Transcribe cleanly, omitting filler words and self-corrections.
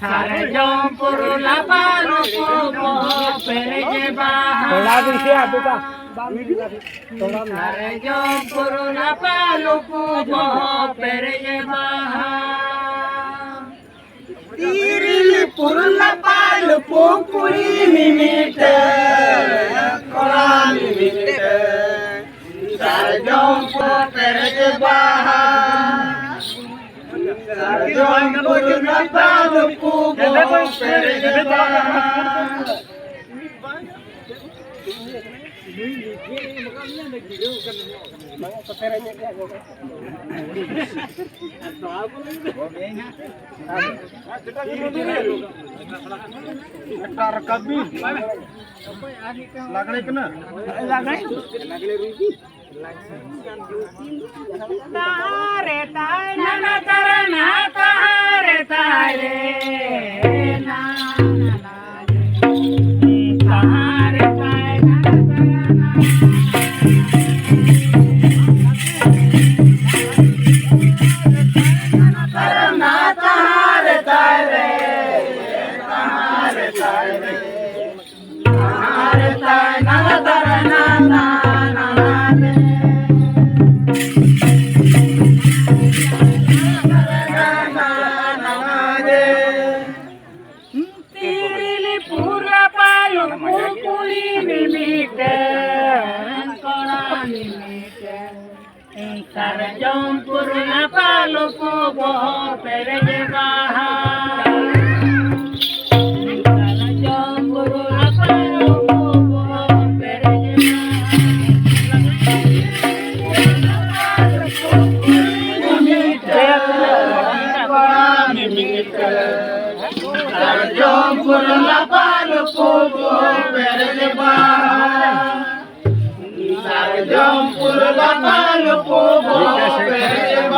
Sarjong purula palu kubo pereje baha. Sarjong purula palu kubo pereje baha. Tirili purula palu pupuri mimite, kola mimite. Sarjong purula pereje baha. Sarjong purula palu kubo pereje baha. Tare tare nana tare na tare tare na tare tare nana tare na tare tare tare tare nana tare nana Tirili pura palu pupuli mimite, kola mimite. Sarjong purula palu kubo pereje baha. Sarjong purula palu kubo pereje baha. Sarjong purula palu kubo pereje baha. Sarjong purula palu kubo pereje baha.